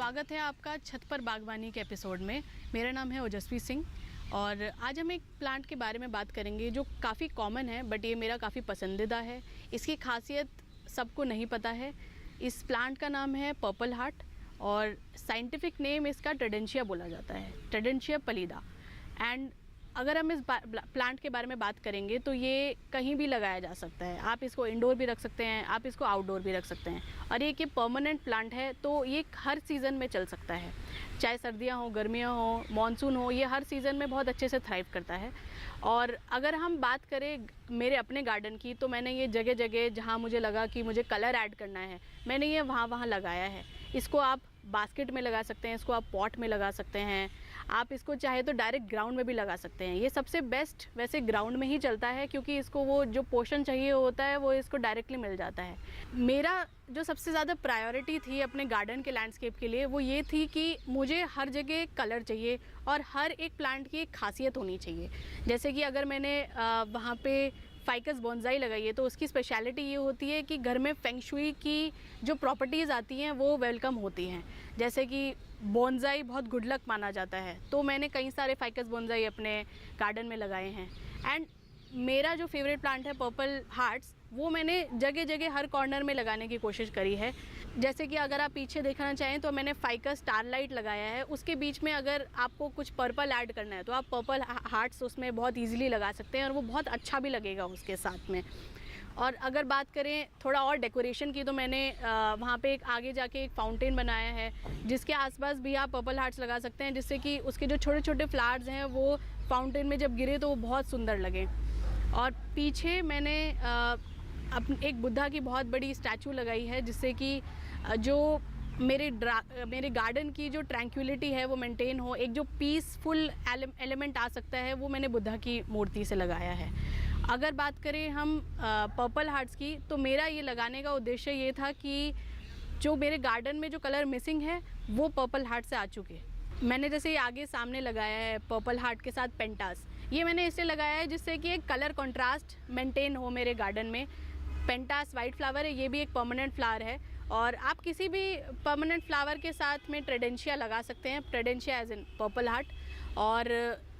स्वागत है आपका छत पर बागवानी के एपिसोड में। मेरा नाम है ओजस्वी सिंह और आज हम एक प्लांट के बारे में बात करेंगे जो काफ़ी कॉमन है बट ये मेरा काफ़ी पसंदीदा है। इसकी खासियत सबको नहीं पता है। इस प्लांट का नाम है पर्पल हार्ट और साइंटिफिक नेम इसका ट्रेडेंशिया बोला जाता है, ट्रेडेंशिया पलीदा। एंड अगर हम इस प्लांट के बारे में बात करेंगे तो ये कहीं भी लगाया जा सकता है। आप इसको इंडोर भी रख सकते हैं, आप इसको आउटडोर भी रख सकते हैं और ये परमानेंट प्लांट है तो ये हर सीज़न में चल सकता है, चाहे सर्दियाँ हो, गर्मियाँ हो, मानसून हो, ये हर सीज़न में बहुत अच्छे से थ्राइव करता है। और अगर हम बात करें मेरे अपने गार्डन की तो मैंने ये जगह जगह जहाँ मुझे लगा कि मुझे कलर ऐड करना है मैंने ये वहाँ लगाया है। इसको आप बास्केट में लगा सकते हैं, इसको आप पॉट में लगा सकते हैं, आप इसको चाहे तो डायरेक्ट ग्राउंड में भी लगा सकते हैं। ये सबसे बेस्ट वैसे ग्राउंड में ही चलता है क्योंकि इसको वो जो पोषण चाहिए होता है वो इसको डायरेक्टली मिल जाता है। मेरा जो सबसे ज़्यादा प्रायोरिटी थी अपने गार्डन के लैंडस्केप के लिए वो ये थी कि मुझे हर जगह कलर चाहिए और हर एक प्लांट की एक खासियत होनी चाहिए। जैसे कि अगर मैंने वहाँ पे फाइकस बोनसाई लगाई है तो उसकी स्पेशलिटी ये होती है कि घर में फेंग शुई की जो प्रॉपर्टीज़ आती हैं वो वेलकम होती हैं। जैसे कि बोनसाई बहुत गुड लक माना जाता है तो मैंने कई सारे फाइकस बोनसाई अपने गार्डन में लगाए हैं। एंड मेरा जो फेवरेट प्लांट है पर्पल हार्ट्स वो मैंने जगह जगह हर कॉर्नर में लगाने की कोशिश करी है। जैसे कि अगर आप पीछे देखना चाहें तो मैंने फाइकस स्टारलाइट लगाया है, उसके बीच में अगर आपको कुछ पर्पल ऐड करना है तो आप पर्पल हार्ट्स उसमें बहुत ईजिली लगा सकते हैं और वो बहुत अच्छा भी लगेगा उसके साथ में। और अगर बात करें थोड़ा और डेकोरेशन की तो मैंने वहाँ पे एक आगे जाके एक फाउंटेन बनाया है जिसके आसपास भी आप पर्पल हार्ट्स लगा सकते हैं जिससे कि उसके जो छोटे छोटे फ्लावर्स हैं वो फाउंटेन में जब गिरे तो वो बहुत सुंदर लगे। और पीछे मैंने एक बुद्धा की बहुत बड़ी स्टैचू लगाई है जिससे कि जो मेरे गार्डन की जो ट्रैंक्विलिटी है वो मेंटेन हो, एक जो पीसफुल एलिमेंट आ सकता है वो मैंने बुद्धा की मूर्ति से लगाया है। अगर बात करें हम पर्पल हार्ट्स की तो मेरा ये लगाने का उद्देश्य ये था कि जो मेरे गार्डन में जो कलर मिसिंग है वो पर्पल हार्ट से आ चुके। मैंने जैसे ये आगे सामने लगाया है पर्पल हार्ट के साथ पेंटास, ये मैंने इसलिए लगाया है जिससे कि एक कलर कंट्रास्ट मेंटेन हो मेरे गार्डन में। पेंटास वाइट फ्लावर है, ये भी एक परमानेंट फ्लावर है और आप किसी भी परमानेंट फ्लावर के साथ में ट्रेडेंशिया लगा सकते हैं, ट्रेडेंशिया एज इन पर्पल हार्ट। और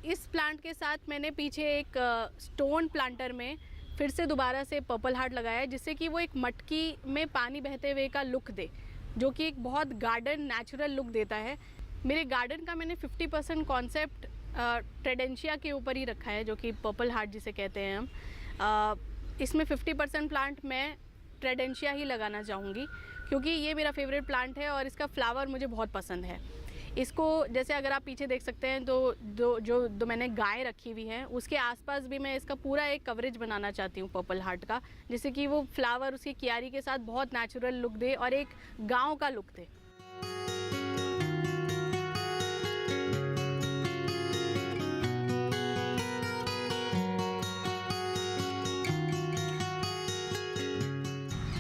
इस प्लांट के साथ मैंने पीछे एक स्टोन प्लांटर में फिर से दोबारा से पर्पल हार्ट लगाया है जिससे कि वो एक मटकी में पानी बहते हुए का लुक दे, जो कि एक बहुत गार्डन नेचुरल लुक देता है। मेरे गार्डन का मैंने 50% कॉन्सेप्ट ट्रेडेंशिया के ऊपर ही रखा है जो कि पर्पल हार्ट जिसे कहते हैं हम। इसमें 50% प्लांट मैं ट्रेडेंशिया ही लगाना चाहूँगी क्योंकि ये मेरा फेवरेट प्लांट है और इसका फ्लावर मुझे बहुत पसंद है। इसको जैसे अगर आप पीछे देख सकते हैं तो जो मैंने गाय रखी हुई है उसके आसपास भी मैं इसका पूरा एक कवरेज बनाना चाहती हूँ पर्पल हार्ट का, जिससे कि वो फ्लावर उसकी क्यारी के साथ बहुत नेचुरल लुक दे और एक गाँव का लुक दे।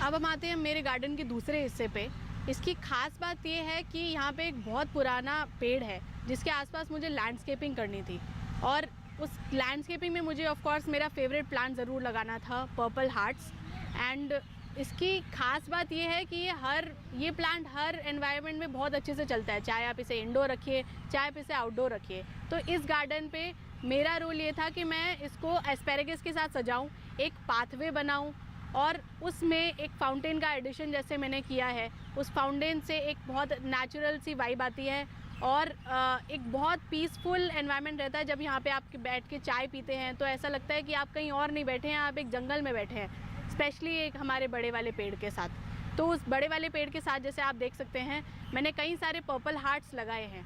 अब हम आते हैं मेरे गार्डन के दूसरे हिस्से पे। इसकी खास बात ये है कि यहाँ पे एक बहुत पुराना पेड़ है जिसके आसपास मुझे लैंडस्केपिंग करनी थी और उस लैंडस्केपिंग में मुझे ऑफ कोर्स मेरा फेवरेट प्लांट ज़रूर लगाना था पर्पल हार्ट्स। एंड इसकी खास बात ये है कि ये प्लांट हर एनवायरनमेंट में बहुत अच्छे से चलता है, चाहे आप इसे इंडोर रखिए चाहे आप इसे आउटडोर रखिए। तो इस गार्डन पे मेरा रोल ये था कि मैं इसको एस्पेरेगस के साथ सजाऊँ, एक पाथवे बनाऊँ और उसमें एक फाउंटेन का एडिशन जैसे मैंने किया है। उस फाउंटेन से एक बहुत नेचुरल सी वाइब आती है और एक बहुत पीसफुल एनवायरनमेंट रहता है। जब यहाँ पे आप बैठ के चाय पीते हैं तो ऐसा लगता है कि आप कहीं और नहीं बैठे हैं, आप एक जंगल में बैठे हैं, स्पेशली एक हमारे बड़े वाले पेड़ के साथ। तो उस बड़े वाले पेड़ के साथ जैसे आप देख सकते हैं मैंने कई सारे पर्पल हार्ट्स लगाए हैं,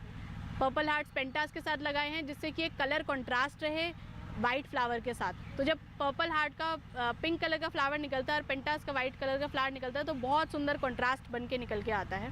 पर्पल हार्ट्स पेंटास के साथ लगाए हैं जिससे कि एक कलर कॉन्ट्रास्ट रहे वाइट फ्लावर के साथ। तो जब पर्पल हार्ट का पिंक कलर का फ्लावर निकलता है और पेंटास का वाइट कलर का फ्लावर निकलता है तो बहुत सुंदर कंट्रास्ट बन के निकल के आता है।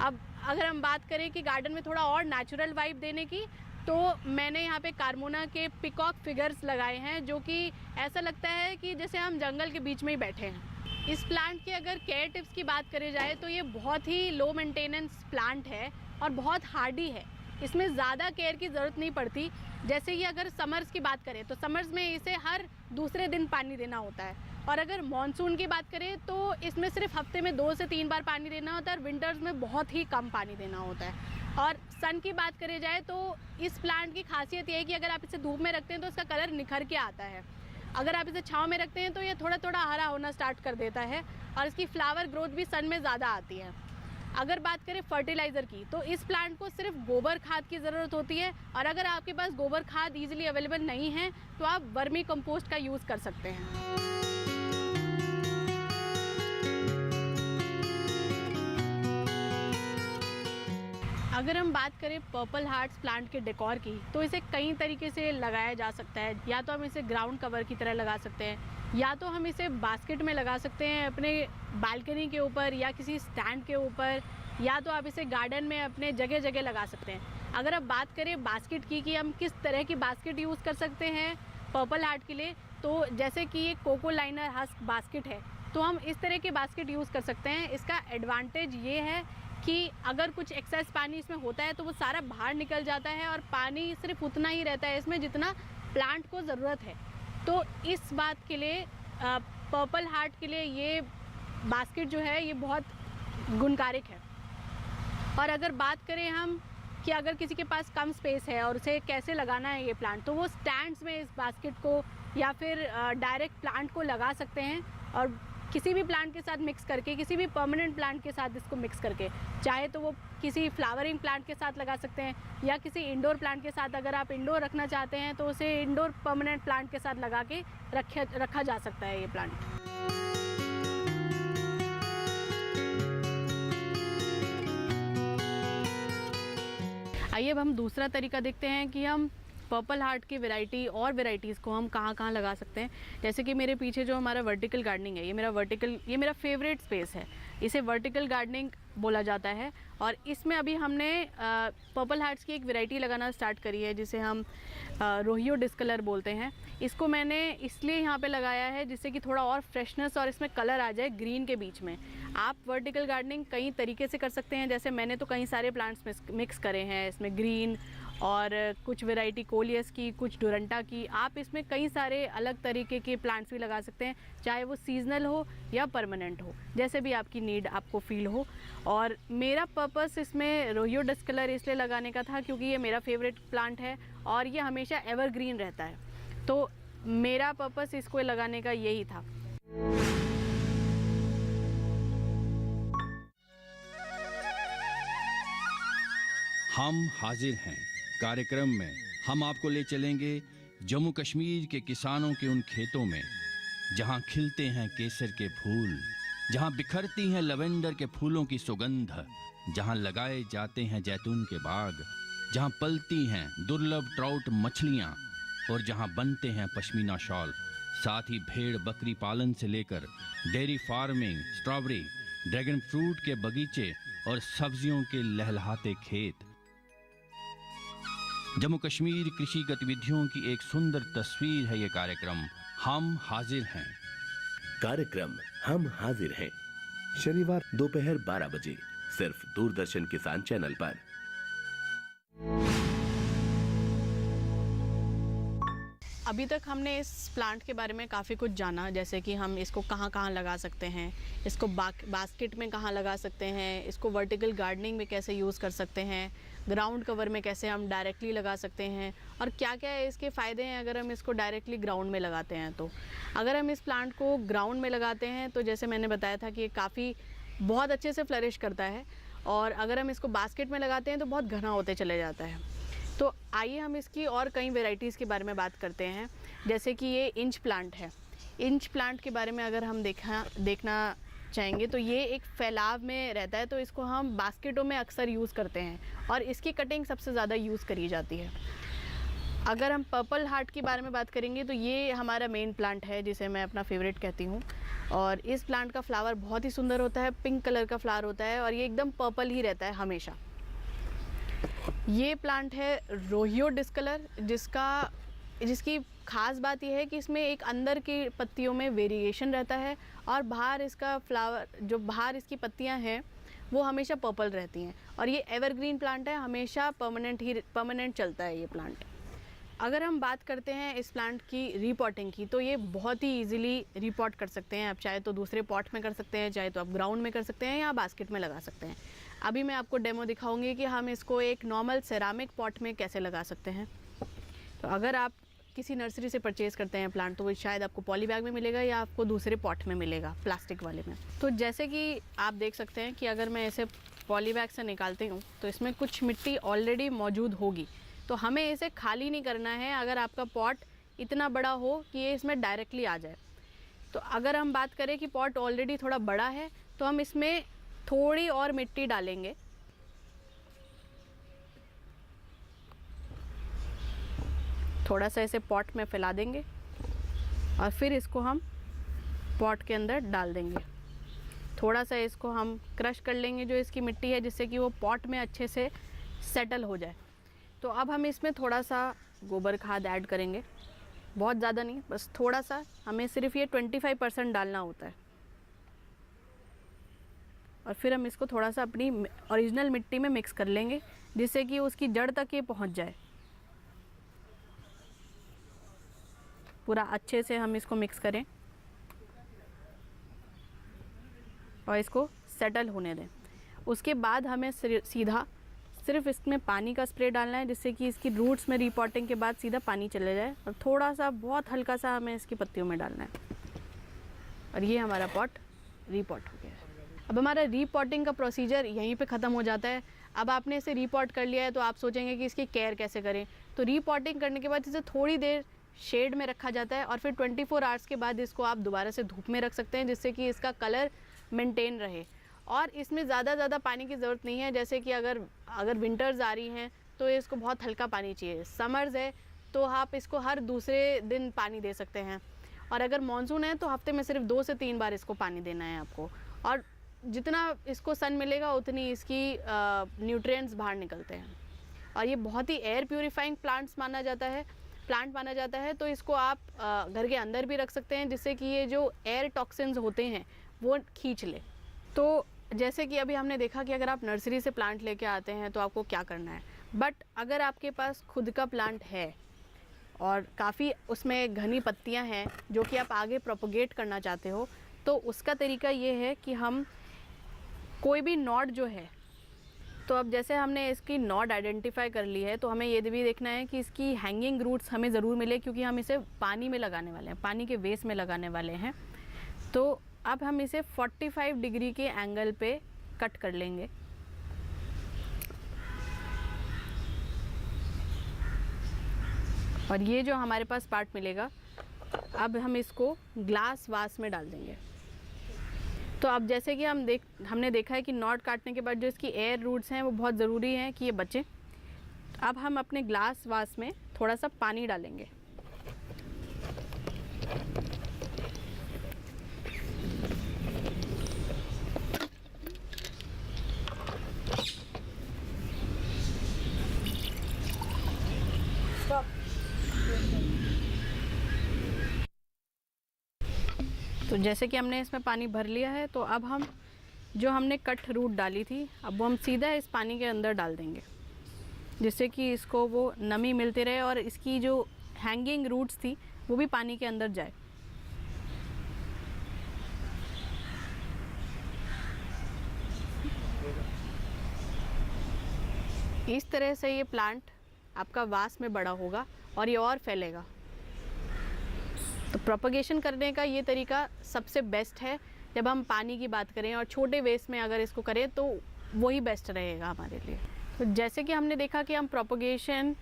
अब अगर हम बात करें कि गार्डन में थोड़ा और नेचुरल वाइब देने की तो मैंने यहाँ पे कार्मोना के पिकॉक फिगर्स लगाए हैं जो कि ऐसा लगता है कि जैसे हम जंगल के बीच में ही बैठे हैं। इस प्लांट के अगर केयर टिप्स की बात करी जाए तो ये बहुत ही लो मेंटेनेंस प्लांट है और बहुत हार्डी है। इसमें ज़्यादा केयर की ज़रूरत नहीं पड़ती। जैसे कि अगर समर्स की बात करें तो समर्स में इसे हर दूसरे दिन पानी देना होता है, और अगर मॉनसून की बात करें तो इसमें सिर्फ हफ्ते में 2 से 3 बार पानी देना होता है, और विंटर्स में बहुत ही कम पानी देना होता है। और सन की बात करी जाए तो इस प्लांट की खासियत ये है कि अगर आप इसे धूप में रखते हैं तो इसका कलर निखर के आता है, अगर आप इसे छांव में रखते हैं तो ये थोड़ा थोड़ा हरा होना स्टार्ट कर देता है, और इसकी फ्लावर ग्रोथ भी सन में ज़्यादा आती है। अगर बात करें फर्टिलाइज़र की तो इस प्लांट को सिर्फ गोबर खाद की ज़रूरत होती है, और अगर आपके पास गोबर खाद ईजिली अवेलेबल नहीं है तो आप वर्मी कंपोस्ट का यूज़ कर सकते हैं। अगर हम बात करें पर्पल हार्ट्स प्लांट के डेकोर की तो इसे कई तरीके से लगाया जा सकता है। या तो हम इसे ग्राउंड कवर की तरह लगा सकते हैं, या तो हम इसे बास्केट में लगा सकते हैं अपने बालकनी के ऊपर या किसी स्टैंड के ऊपर, या तो आप इसे गार्डन में अपने जगह जगह लगा सकते हैं। अगर आप बात करें बास्केट की कि हम किस तरह की बास्केट यूज़ कर सकते हैं पर्पल हार्ट के लिए, तो जैसे कि ये कोको लाइनर हस्क बास्केट है तो हम इस तरह के बास्केट यूज़ कर सकते हैं। इसका एडवांटेज ये है कि अगर कुछ एक्सेस पानी इसमें होता है तो वो सारा बाहर निकल जाता है, और पानी सिर्फ उतना ही रहता है इसमें जितना प्लांट को ज़रूरत है। तो इस बात के लिए पर्पल हार्ट के लिए ये बास्केट जो है ये बहुत गुणकारिक है। और अगर बात करें हम कि अगर किसी के पास कम स्पेस है और उसे कैसे लगाना है ये प्लांट, तो वो स्टैंड्स में इस बास्केट को या फिर डायरेक्ट प्लांट को लगा सकते हैं, और किसी भी प्लांट के साथ मिक्स करके, किसी भी परमानेंट प्लांट के साथ इसको मिक्स करके, चाहे तो वो किसी फ्लावरिंग प्लांट के साथ लगा सकते हैं या किसी इंडोर प्लांट के साथ। अगर आप इंडोर रखना चाहते हैं तो उसे इंडोर परमानेंट प्लांट के साथ लगा के रखा जा सकता है ये प्लांट। आइए अब हम दूसरा तरीका देखते हैं कि हम पर्पल हार्ट की वैरायटी और वैरायटीज़ को हम कहाँ कहाँ लगा सकते हैं। जैसे कि मेरे पीछे जो हमारा वर्टिकल गार्डनिंग है, ये मेरा फेवरेट स्पेस है, इसे वर्टिकल गार्डनिंग बोला जाता है। और इसमें अभी हमने पर्पल हार्ट्स की एक वैरायटी लगाना स्टार्ट करी है जिसे हम रोहियो डिस्कलर बोलते हैं। इसको मैंने इसलिए यहाँ पे लगाया है जिससे कि थोड़ा और फ्रेशनेस और इसमें कलर आ जाए ग्रीन के बीच में। आप वर्टिकल गार्डनिंग कई तरीके से कर सकते हैं, जैसे मैंने तो कई सारे प्लांट्स मिक्स करे हैं इसमें, ग्रीन और कुछ वैरायटी कोलियस की, कुछ डोरंटा की। आप इसमें कई सारे अलग तरीके के प्लांट्स भी लगा सकते हैं, चाहे वो सीजनल हो या परमानेंट हो, जैसे भी आपकी नीड आपको फील हो। और मेरा पर्पस इसमें रोहियो डिस्कलर इसलिए लगाने का था क्योंकि ये मेरा फेवरेट प्लांट है और ये हमेशा एवरग्रीन रहता है, तो मेरा पर्पस इसको लगाने का यही था। हम हाजिर हैं कार्यक्रम में हम आपको ले चलेंगे जम्मू कश्मीर के किसानों के उन खेतों में जहां खिलते हैं केसर के फूल, जहां बिखरती हैं लवेंडर के फूलों की सुगंध, जहां लगाए जाते हैं जैतून के बाग, जहां पलती हैं दुर्लभ ट्राउट मछलियां और जहां बनते हैं पश्मीना शॉल। साथ ही भेड़ बकरी पालन से लेकर dairy farming, strawberry, dragon fruit के बगीचे और सब्जियों के लहलहाते खेत। जम्मू कश्मीर कृषि गतिविधियों की एक सुंदर तस्वीर है ये कार्यक्रम हम हाजिर हैं। कार्यक्रम हम हाजिर हैं शनिवार दोपहर 12 बजे सिर्फ दूरदर्शन किसान चैनल पर। अभी तक हमने इस प्लांट के बारे में काफ़ी कुछ जाना, जैसे कि हम इसको कहाँ कहाँ लगा सकते हैं, इसको बास्केट में कहाँ लगा सकते हैं, इसको वर्टिकल गार्डनिंग में कैसे यूज़ कर सकते हैं, ग्राउंड कवर में कैसे हम डायरेक्टली लगा सकते हैं, और क्या क्या है इसके फ़ायदे हैं अगर हम इसको डायरेक्टली ग्राउंड में लगाते हैं। तो अगर हम इस प्लांट को ग्राउंड में लगाते हैं तो जैसे मैंने बताया था कि ये काफ़ी बहुत अच्छे से फ्लरिश करता है, और अगर हम इसको बास्केट में लगाते हैं तो बहुत घना होते चले जाता है। तो आइए हम इसकी और कई वेराइटीज़ के बारे में बात करते हैं। जैसे कि ये इंच प्लांट है। इंच प्लांट के बारे में अगर हम देखना चाहेंगे तो ये एक फैलाव में रहता है, तो इसको हम बास्केटों में अक्सर यूज़ करते हैं और इसकी कटिंग सबसे ज़्यादा यूज़ करी जाती है। अगर हम पर्पल हार्ट के बारे में बात करेंगे तो ये हमारा मेन प्लांट है जिसे मैं अपना फेवरेट कहती हूँ, और इस प्लांट का फ्लावर बहुत ही सुंदर होता है, पिंक कलर का फ्लावर होता है और ये एकदम पर्पल ही रहता है हमेशा। ये प्लांट है रोहियो डिस्कलर, जिसकी ख़ास बात यह है कि इसमें एक अंदर की पत्तियों में वेरिएशन रहता है और बाहर इसका फ्लावर, जो बाहर इसकी पत्तियां हैं वो हमेशा पर्पल रहती हैं, और ये एवरग्रीन प्लांट है, हमेशा परमानेंट चलता है ये प्लांट। अगर हम बात करते हैं इस प्लांट की रीपॉटिंग की, तो ये बहुत ही इजीली रीपॉट कर सकते हैं आप। चाहे तो दूसरे पॉट में कर सकते हैं, चाहे तो आप ग्राउंड में कर सकते हैं या बास्केट में लगा सकते हैं। अभी मैं आपको डेमो दिखाऊंगी कि हम इसको एक नॉर्मल सेरामिक पॉट में कैसे लगा सकते हैं। तो अगर आप किसी नर्सरी से परचेज़ करते हैं प्लांट, तो वो शायद आपको पॉली बैग में मिलेगा या आपको दूसरे पॉट में मिलेगा, प्लास्टिक वाले में। तो जैसे कि आप देख सकते हैं कि अगर मैं इसे पॉली बैग से निकालती हूँ तो इसमें कुछ मिट्टी ऑलरेडी मौजूद होगी, तो हमें इसे खाली नहीं करना है। अगर आपका पॉट इतना बड़ा हो कि ये इसमें डायरेक्टली आ जाए, तो अगर हम बात करें कि पॉट ऑलरेडी थोड़ा बड़ा है, तो हम इसमें थोड़ी और मिट्टी डालेंगे। थोड़ा सा इसे पॉट में फैला देंगे और फिर इसको हम पॉट के अंदर डाल देंगे। थोड़ा सा इसको हम क्रश कर लेंगे जो इसकी मिट्टी है, जिससे कि वो पॉट में अच्छे से सेटल हो जाए। तो अब हम इसमें थोड़ा सा गोबर खाद ऐड करेंगे, बहुत ज़्यादा नहीं, बस थोड़ा सा। हमें सिर्फ ये 25% डालना होता है। और फिर हम इसको थोड़ा सा अपनी ओरिजिनल मिट्टी में मिक्स कर लेंगे, जिससे कि उसकी जड़ तक ये पहुंच जाए। पूरा अच्छे से हम इसको मिक्स करें और इसको सेटल होने दें। उसके बाद हमें सीधा सिर्फ इसमें पानी का स्प्रे डालना है, जिससे कि इसकी रूट्स में रीपॉटिंग के बाद सीधा पानी चले जाए। और थोड़ा सा, बहुत हल्का सा हमें इसकी पत्तियों में डालना है। और ये हमारा पॉट रीपॉट हो गया है। अब हमारा रीपॉटिंग का प्रोसीजर यहीं पे ख़त्म हो जाता है। अब आपने इसे रीपॉट कर लिया है, तो आप सोचेंगे कि इसकी केयर कैसे करें। तो रीपॉटिंग करने के बाद इसे थोड़ी देर शेड में रखा जाता है और फिर 24 आवर्स के बाद इसको आप दोबारा से धूप में रख सकते हैं, जिससे कि इसका कलर मेंटेन रहे। और इसमें ज़्यादा पानी की ज़रूरत नहीं है। जैसे कि अगर विंटर्स आ रही हैं तो इसको बहुत हल्का पानी चाहिए। समर्स है तो आप इसको हर दूसरे दिन पानी दे सकते हैं। और अगर मानसून है तो हफ्ते में सिर्फ 2 से 3 बार इसको पानी देना है आपको। और जितना इसको सन मिलेगा उतनी इसकी न्यूट्रिएंट्स बाहर निकलते हैं। और ये बहुत ही एयर प्यूरिफाइंग प्लांट माना जाता है। तो इसको आप घर के अंदर भी रख सकते हैं, जिससे कि ये जो एयर टॉक्सिन्स होते हैं वो खींच ले। तो जैसे कि अभी हमने देखा कि अगर आप नर्सरी से प्लांट लेके आते हैं तो आपको क्या करना है। बट अगर आपके पास खुद का प्लांट है और काफ़ी उसमें घनी पत्तियां हैं जो कि आप आगे प्रोपोगेट करना चाहते हो, तो उसका तरीका ये है कि हम कोई भी नॉड जो है, तो अब जैसे हमने इसकी नॉड आइडेंटिफाई कर ली है, तो हमें ये भी देखना है कि इसकी हैंगिंग रूट्स हमें ज़रूर मिले, क्योंकि हम इसे पानी में लगाने वाले हैं, पानी के बेस में लगाने वाले हैं। तो अब हम इसे 45 डिग्री के एंगल पे कट कर लेंगे। और ये जो हमारे पास पार्ट मिलेगा, अब हम इसको ग्लास वास में डाल देंगे। तो अब जैसे कि हमने देखा है कि नॉट काटने के बाद जो इसकी एयर रूट्स हैं वो बहुत ज़रूरी हैं कि ये बचें। अब हम अपने ग्लास वास में थोड़ा सा पानी डालेंगे। तो जैसे कि हमने इसमें पानी भर लिया है, तो अब हम जो हमने कट रूट डाली थी, अब वो हम सीधा इस पानी के अंदर डाल देंगे, जिससे कि इसको वो नमी मिलती रहे और इसकी जो हैंगिंग रूट्स थी वो भी पानी के अंदर जाए। इस तरह से ये प्लांट आपका वास में बड़ा होगा और ये और फैलेगा। तो प्रोपगेशन करने का ये तरीका सबसे बेस्ट है जब हम पानी की बात करें, और छोटे वेस्ट में अगर इसको करें तो वही बेस्ट रहेगा हमारे लिए। तो जैसे कि हमने देखा कि हम प्रोपगेशन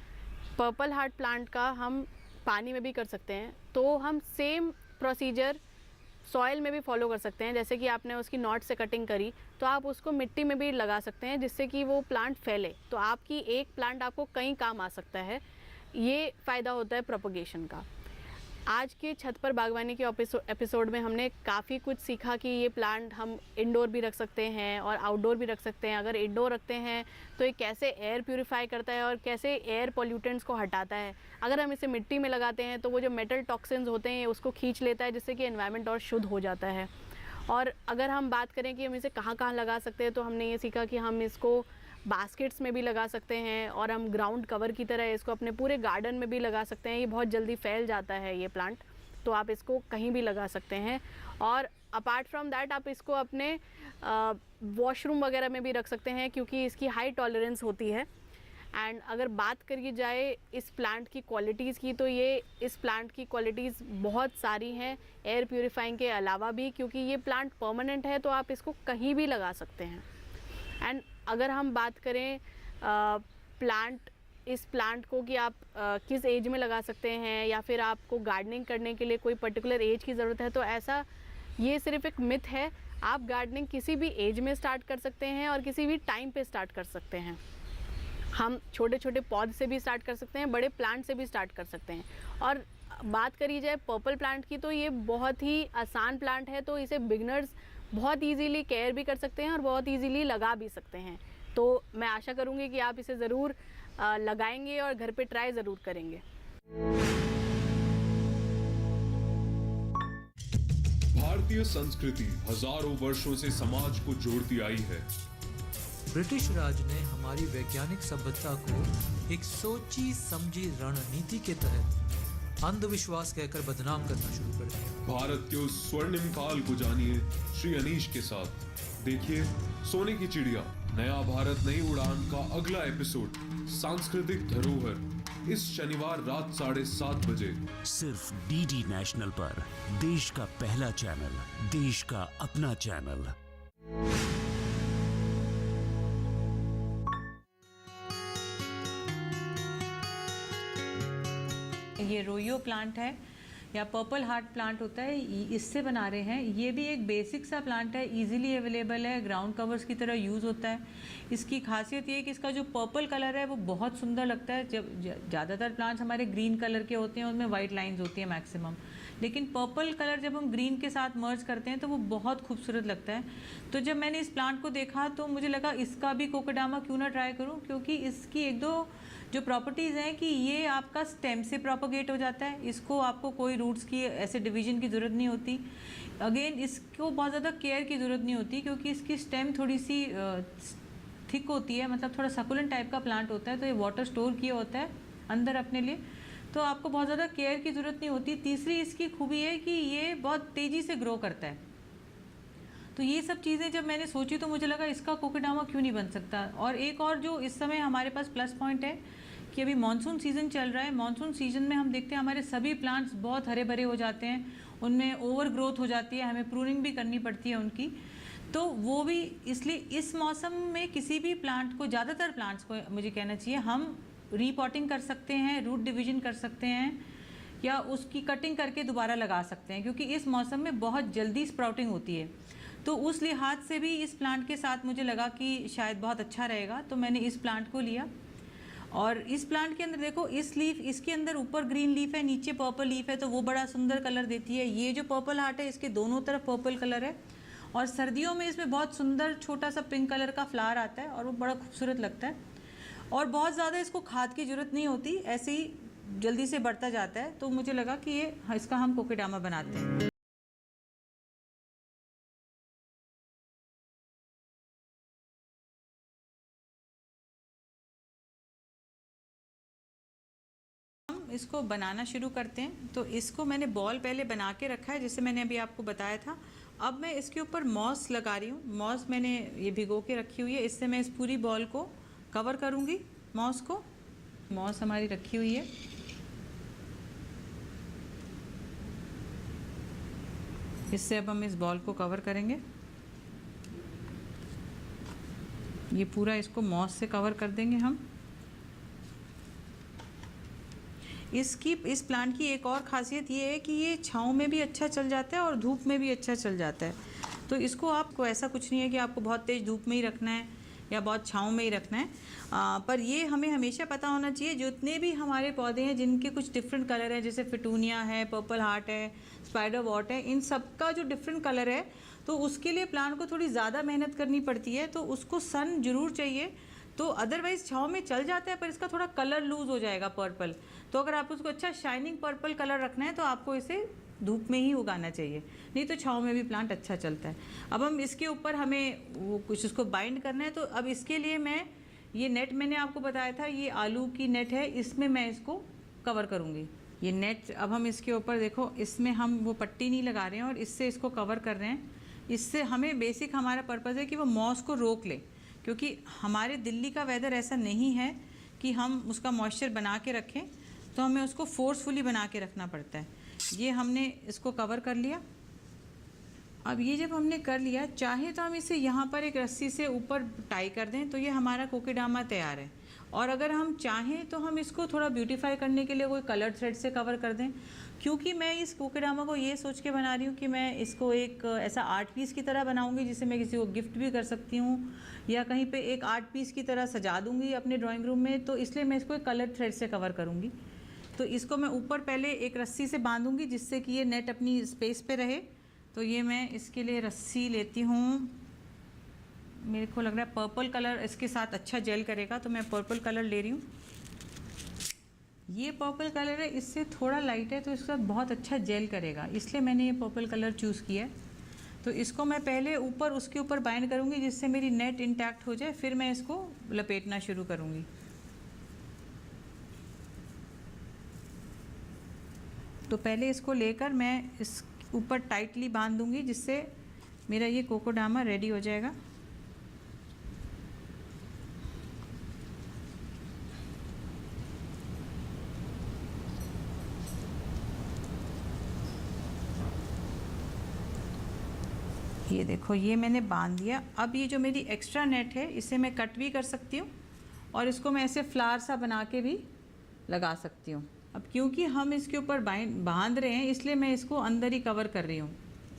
पर्पल हार्ट प्लांट का हम पानी में भी कर सकते हैं, तो हम सेम प्रोसीजर सॉइल में भी फॉलो कर सकते हैं। जैसे कि आपने उसकी नॉट से कटिंग करी, तो आप उसको मिट्टी में भी लगा सकते हैं, जिससे कि वो प्लांट फैले। तो आपकी एक प्लांट आपको कई काम आ सकता है। ये फ़ायदा होता है प्रोपगेशन का। आज के छत पर बागवानी के एपिसोड में हमने काफ़ी कुछ सीखा कि ये प्लांट हम इंडोर भी रख सकते हैं और आउटडोर भी रख सकते हैं। अगर इंडोर रखते हैं तो ये कैसे एयर प्यूरिफाई करता है और कैसे एयर पॉल्यूटेंट्स को हटाता है। अगर हम इसे मिट्टी में लगाते हैं तो वो जो मेटल टॉक्सिन्स होते हैं उसको खींच लेता है, जिससे कि एनवायरनमेंट और शुद्ध हो जाता है। और अगर हम बात करें कि हम इसे कहाँ कहाँ लगा सकते हैं, तो हमने ये सीखा कि हम इसको बास्केट्स में भी लगा सकते हैं और हम ग्राउंड कवर की तरह इसको अपने पूरे गार्डन में भी लगा सकते हैं। ये बहुत जल्दी फैल जाता है ये प्लांट, तो आप इसको कहीं भी लगा सकते हैं। और अपार्ट फ्रॉम दैट आप इसको अपने वॉशरूम वगैरह में भी रख सकते हैं क्योंकि इसकी हाई टॉलरेंस होती है। एंड अगर बात करी जाए इस प्लांट की क्वालिटीज़ की, तो ये इस प्लांट की क्वालिटीज़ बहुत सारी हैं एयर प्यूरिफाइंग के अलावा भी, क्योंकि ये प्लांट परमानेंट है तो आप इसको कहीं भी लगा सकते हैं। एंड अगर हम बात करें इस प्लांट को कि आप किस एज में लगा सकते हैं या फिर आपको गार्डनिंग करने के लिए कोई पर्टिकुलर एज की ज़रूरत है, तो ऐसा ये सिर्फ एक मिथ है। आप गार्डनिंग किसी भी एज में स्टार्ट कर सकते हैं और किसी भी टाइम पे स्टार्ट कर सकते हैं। हम छोटे छोटे पौध से भी स्टार्ट कर सकते हैं, बड़े प्लांट से भी स्टार्ट कर सकते हैं। और बात करी जाए पर्पल प्लांट की, तो ये बहुत ही आसान प्लांट है, तो इसे बिगनर्स बहुत इजीली केयर भी कर सकते हैं और बहुत इजीली लगा भी सकते हैं। तो मैं आशा करूँगी कि आप इसे ज़रूर लगाएंगे और घर पे ट्राई ज़रूर करेंगे। भारतीय संस्कृति हजारों वर्षों से समाज को जोड़ती आई है। ब्रिटिश राज ने हमारी वैज्ञानिक सभ्यता को एक सोची समझी रणनीति के तहत अंधविश्वास कहकर बदनाम करना शुरू कर दिया। भारत के उस स्वर्णिम काल को जानिए श्री अनीश के साथ। देखिए सोने की चिड़िया नया भारत नई उड़ान का अगला एपिसोड सांस्कृतिक धरोहर इस शनिवार रात 7:30 बजे सिर्फ डीडी नेशनल पर। देश का पहला चैनल, देश का अपना चैनल। ये रोयो प्लांट है या पर्पल हार्ट प्लांट होता है, इससे बना रहे हैं। ये भी एक बेसिक सा प्लांट है, इजीली अवेलेबल है, ग्राउंड कवर्स की तरह यूज़ होता है। इसकी खासियत ये है कि इसका जो पर्पल कलर है वो बहुत सुंदर लगता है। जब ज़्यादातर प्लांट्स हमारे ग्रीन कलर के होते हैं, उनमें वाइट लाइंस होती है मैक्सिमम, लेकिन पर्पल कलर जब हम ग्रीन के साथ मर्ज करते हैं तो वो बहुत खूबसूरत लगता है। तो जब मैंने इस प्लांट को देखा तो मुझे लगा इसका भी कोकोडामा क्यों ना ट्राई करूं, क्योंकि इसकी एक दो जो प्रॉपर्टीज़ हैं कि ये आपका स्टेम से प्रोपोगेट हो जाता है। इसको आपको कोई रूट्स की ऐसे डिवीजन की ज़रूरत नहीं होती। अगेन इसको बहुत ज़्यादा केयर की ज़रूरत नहीं होती क्योंकि इसकी स्टेम थोड़ी सी थिक होती है, मतलब थोड़ा सकुलेंट टाइप का प्लांट होता है, तो ये वाटर स्टोर किया होता है अंदर अपने लिए, तो आपको बहुत ज़्यादा केयर की ज़रूरत नहीं होती। तीसरी इसकी खूबी है कि ये बहुत तेज़ी से ग्रो करता है। तो ये सब चीज़ें जब मैंने सोची तो मुझे लगा इसका कोकोडामा क्यों नहीं बन सकता। और एक और जो इस समय हमारे पास प्लस पॉइंट है कि अभी मानसून सीज़न चल रहा है। मानसून सीज़न में हम देखते हैं हमारे सभी प्लांट्स बहुत हरे भरे हो जाते हैं, उनमें ओवर ग्रोथ हो जाती है, हमें प्रूनिंग भी करनी पड़ती है उनकी। तो वो भी इसलिए इस मौसम में किसी भी प्लांट को, ज़्यादातर प्लांट्स को मुझे कहना चाहिए, हम रीपॉटिंग कर सकते हैं, रूट डिवीजन कर सकते हैं या उसकी कटिंग करके दोबारा लगा सकते हैं, क्योंकि इस मौसम में बहुत जल्दी स्प्राउटिंग होती है। तो उस लिहाज से भी इस प्लांट के साथ मुझे लगा कि शायद बहुत अच्छा रहेगा, तो मैंने इस प्लांट को लिया। और इस प्लांट के अंदर देखो, इस लीफ, इसके अंदर ऊपर ग्रीन लीफ है, नीचे पर्पल लीफ है, तो वो बड़ा सुंदर कलर देती है। ये जो पर्पल हार्ट है इसके दोनों तरफ पर्पल कलर है और सर्दियों में इसमें बहुत सुंदर छोटा सा पिंक कलर का फ्लावर आता है और वो बड़ा खूबसूरत लगता है। और बहुत ज़्यादा इसको खाद की ज़रूरत नहीं होती, ऐसे ही जल्दी से बढ़ता जाता है। तो मुझे लगा कि ये इसका हम कोकोडामा बनाते हैं। इसको बनाना शुरू करते हैं। तो इसको मैंने बॉल पहले बना के रखा है, जैसे मैंने अभी आपको बताया था। अब मैं इसके ऊपर मॉस लगा रही हूँ। मॉस मैंने ये भिगो के रखी हुई है, इससे मैं इस पूरी बॉल को कवर करूँगी। मॉस को, मॉस हमारी रखी हुई है। इससे अब हम इस बॉल को कवर करेंगे। ये पूरा इसको मॉस से कवर कर देंगे हम। इस प्लांट की एक और ख़ासियत ये है कि ये छाँव में भी अच्छा चल जाता है और धूप में भी अच्छा चल जाता है। तो इसको आपको ऐसा कुछ नहीं है कि आपको बहुत तेज़ धूप में ही रखना है या बहुत छाँव में ही रखना है। पर ये हमें हमेशा पता होना चाहिए, जितने भी हमारे पौधे हैं जिनके कुछ डिफरेंट कलर हैं, जैसे फिटूनिया है, पर्पल हार्ट है, स्पाइडर वॉट है, इन सब का जो डिफरेंट कलर है, तो उसके लिए प्लांट को थोड़ी ज़्यादा मेहनत करनी पड़ती है। तो उसको सन ज़रूर चाहिए। तो अदरवाइज़ छाँव में चल जाता है, पर इसका थोड़ा कलर लूज़ हो जाएगा पर्पल। तो अगर आप उसको अच्छा शाइनिंग पर्पल कलर रखना है तो आपको इसे धूप में ही उगाना चाहिए, नहीं तो छाँव में भी प्लांट अच्छा चलता है। अब हम इसके ऊपर हमें वो कुछ उसको बाइंड करना है। तो अब इसके लिए मैं ये नेट मैंने आपको बताया था, ये आलू की नेट है, इसमें मैं इसको कवर करूँगी। ये नेट अब हम इसके ऊपर देखो, इसमें हम वो पट्टी नहीं लगा रहे हैं और इससे इसको कवर कर रहे हैं। इससे हमें बेसिक हमारा पर्पज़ है कि वो मॉस को रोक ले, क्योंकि हमारे दिल्ली का वेदर ऐसा नहीं है कि हम उसका मॉइस्चर बना के रखें, तो हमें उसको फोर्सफुली बना के रखना पड़ता है। ये हमने इसको कवर कर लिया। अब ये जब हमने कर लिया, चाहे तो हम इसे यहाँ पर एक रस्सी से ऊपर टाई कर दें, तो ये हमारा कोकेडामा तैयार है। और अगर हम चाहें तो हम इसको थोड़ा ब्यूटीफाई करने के लिए कोई कलर थ्रेड से कवर कर दें। क्योंकि मैं इस कोकेडामा को ये सोच के बना रही हूँ कि मैं इसको एक ऐसा आर्ट पीस की तरह बनाऊँगी जिसे मैं किसी को गिफ्ट भी कर सकती हूँ, या कहीं पे एक आर्ट पीस की तरह सजा दूँगी अपने ड्राइंग रूम में, तो इसलिए मैं इसको एक कलर थ्रेड से कवर करूँगी। तो इसको मैं ऊपर पहले एक रस्सी से बांधूँगी जिससे कि ये नेट अपनी स्पेस पे रहे। तो ये मैं इसके लिए रस्सी लेती हूँ, मेरे को लग रहा है पर्पल कलर इसके साथ अच्छा जेल करेगा, तो मैं पर्पल कलर ले रही हूँ। ये पर्पल कलर है, इससे थोड़ा लाइट है तो इसके साथ बहुत अच्छा जेल करेगा, इसलिए मैंने ये पर्पल कलर चूज़ किया है। तो इसको मैं पहले ऊपर उसके ऊपर बाइंड करूँगी जिससे मेरी नेट इंटैक्ट हो जाए, फिर मैं इसको लपेटना शुरू करूँगी। तो पहले इसको लेकर मैं इस ऊपर टाइटली बांध दूँगी जिससे मेरा ये कोकोडामा रेडी हो जाएगा। ये देखो, ये मैंने बांध दिया। अब ये जो मेरी एक्स्ट्रा नेट है इसे मैं कट भी कर सकती हूँ और इसको मैं ऐसे फ्लावर सा बना के भी लगा सकती हूँ। अब क्योंकि हम इसके ऊपर बांध रहे हैं इसलिए मैं इसको अंदर ही कवर कर रही हूँ,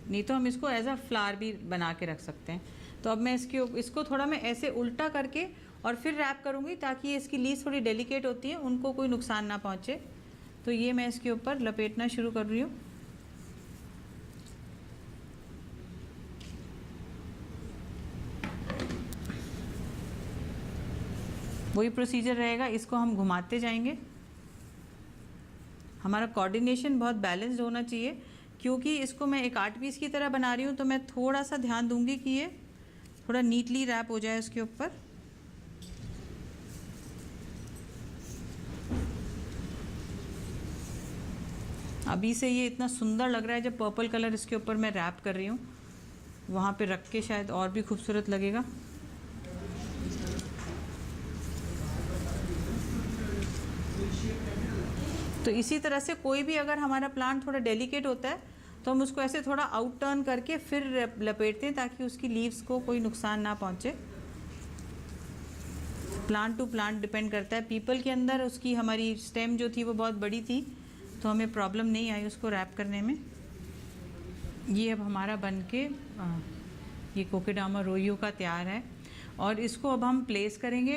नहीं तो हम इसको एज अ फ्लावर भी बना के रख सकते हैं। तो अब मैं इसको थोड़ा मैं ऐसे उल्टा करके और फिर रैप करूँगी ताकि ये इसकी लीव्स थोड़ी डेलिकेट होती हैं, उनको कोई नुकसान ना पहुँचे। तो ये मैं इसके ऊपर लपेटना शुरू कर रही हूँ। वही प्रोसीजर रहेगा, इसको हम घुमाते जाएंगे। हमारा कोऑर्डिनेशन बहुत बैलेंस्ड होना चाहिए, क्योंकि इसको मैं एक आर्ट पीस की तरह बना रही हूँ, तो मैं थोड़ा सा ध्यान दूंगी कि ये थोड़ा नीटली रैप हो जाए उसके ऊपर। अभी से ये इतना सुंदर लग रहा है, जब पर्पल कलर इसके ऊपर मैं रैप कर रही हूँ, वहाँ पे रख के शायद और भी खूबसूरत लगेगा। तो इसी तरह से कोई भी अगर हमारा प्लांट थोड़ा डेलिकेट होता है तो हम उसको ऐसे थोड़ा आउट टर्न करके फिर लपेटते हैं ताकि उसकी लीव्स को कोई नुकसान ना पहुंचे। प्लांट टू प्लांट डिपेंड करता है। पीपल के अंदर उसकी हमारी स्टेम जो थी वो बहुत बड़ी थी, तो हमें प्रॉब्लम नहीं आई उसको रैप करने में। ये अब हमारा बन के ये कोकेडामा रोइयो का तैयार है और इसको अब हम प्लेस करेंगे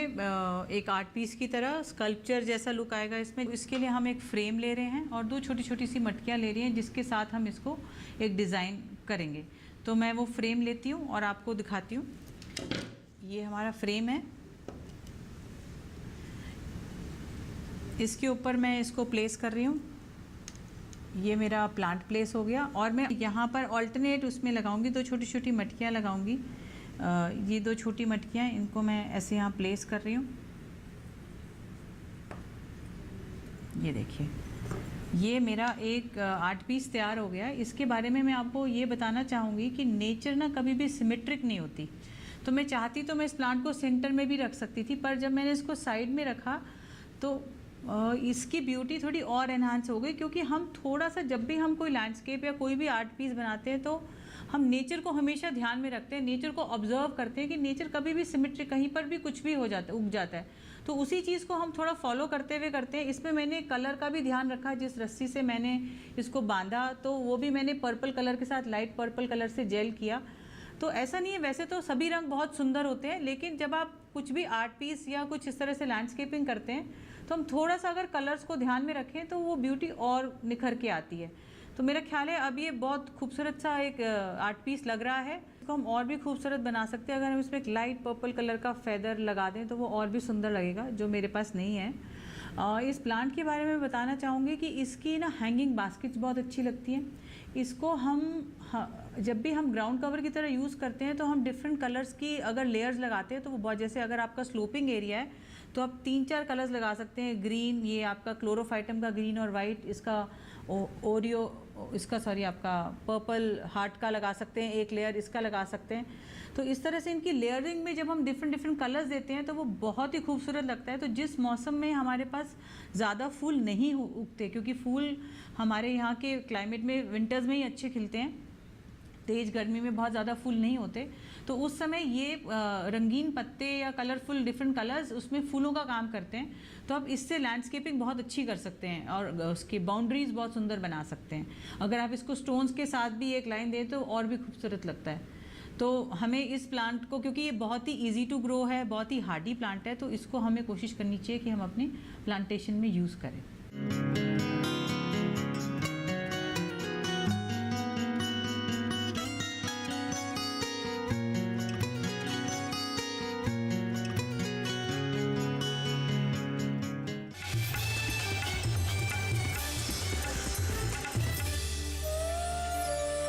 एक आर्ट पीस की तरह, स्कल्पचर जैसा लुक आएगा इसमें। इसके लिए हम एक फ्रेम ले रहे हैं और 2 छोटी छोटी सी मटकियाँ ले रही हैं जिसके साथ हम इसको एक डिज़ाइन करेंगे। तो मैं वो फ्रेम लेती हूँ और आपको दिखाती हूँ। ये हमारा फ्रेम है, इसके ऊपर मैं इसको प्लेस कर रही हूँ। ये मेरा प्लांट प्लेस हो गया और मैं यहाँ पर ऑल्टरनेट उसमें लगाऊंगी, 2 छोटी छोटी मटकियाँ लगाऊंगी। ये 2 छोटी मटकियाँ, इनको मैं ऐसे यहाँ प्लेस कर रही हूँ। ये देखिए, ये मेरा एक आर्ट पीस तैयार हो गया। इसके बारे में मैं आपको ये बताना चाहूँगी कि नेचर ना कभी भी सिमेट्रिक नहीं होती। तो मैं चाहती तो मैं इस प्लांट को सेंटर में भी रख सकती थी, पर जब मैंने इसको साइड में रखा तो इसकी ब्यूटी थोड़ी और एनहांस हो गई, क्योंकि हम थोड़ा सा जब भी हम कोई लैंडस्केप या कोई भी आर्ट पीस बनाते हैं तो हम नेचर को हमेशा ध्यान में रखते हैं, नेचर को ऑब्जर्व करते हैं कि नेचर कभी भी सिमेट्रिक, कहीं पर भी कुछ भी हो जाता है, उग जाता है। तो उसी चीज़ को हम थोड़ा फॉलो करते हुए करते हैं। इसमें मैंने कलर का भी ध्यान रखा, जिस रस्सी से मैंने इसको बांधा तो वो भी मैंने पर्पल कलर के साथ लाइट पर्पल कलर से जेल किया। तो ऐसा नहीं है, वैसे तो सभी रंग बहुत सुंदर होते हैं, लेकिन जब आप कुछ भी आर्ट पीस या कुछ इस तरह से लैंडस्केपिंग करते हैं तो हम थोड़ा सा अगर कलर्स को ध्यान में रखें तो वो ब्यूटी और निखर के आती है। तो मेरा ख्याल है अब ये बहुत खूबसूरत सा एक आर्ट पीस लग रहा है। इसको हम और भी खूबसूरत बना सकते हैं। अगर हम इसमें एक लाइट पर्पल कलर का फेदर लगा दें तो वो और भी सुंदर लगेगा, जो मेरे पास नहीं है। इस प्लांट के बारे में बताना चाहूँगी कि इसकी ना हैंगिंग बास्केट्स बहुत अच्छी लगती हैं। इसको हम जब भी हम ग्राउंड कवर की तरह यूज़ करते हैं तो हम डिफरेंट कलर्स की अगर लेयर्स लगाते हैं तो वो बहुत, जैसे अगर आपका स्लोपिंग एरिया है तो आप 3-4 कलर्स लगा सकते हैं। ग्रीन, ये आपका क्लोरोफाइटम का ग्रीन और वाइट, इसका आपका पर्पल हार्ट का लगा सकते हैं एक लेयर, इसका लगा सकते हैं। तो इस तरह से इनकी लेयरिंग में जब हम डिफरेंट कलर्स देते हैं तो वो बहुत ही खूबसूरत लगता है। तो जिस मौसम में हमारे पास ज़्यादा फूल नहीं उगते, क्योंकि फूल हमारे यहाँ के क्लाइमेट में विंटर्स में ही अच्छे खिलते हैं, तेज़ गर्मी में बहुत ज़्यादा फूल नहीं होते, तो उस समय ये रंगीन पत्ते या कलरफुल डिफरेंट कलर्स उसमें फूलों का काम करते हैं। तो आप इससे लैंडस्केपिंग बहुत अच्छी कर सकते हैं और उसकी बाउंड्रीज बहुत सुंदर बना सकते हैं। अगर आप इसको स्टोन्स के साथ भी एक लाइन दें तो और भी खूबसूरत लगता है। तो हमें इस प्लांट को, क्योंकि ये बहुत ही ईजी टू ग्रो है, बहुत ही हार्डी प्लांट है, तो इसको हमें कोशिश करनी चाहिए कि हम अपनी प्लांटेशन में यूज़ करें।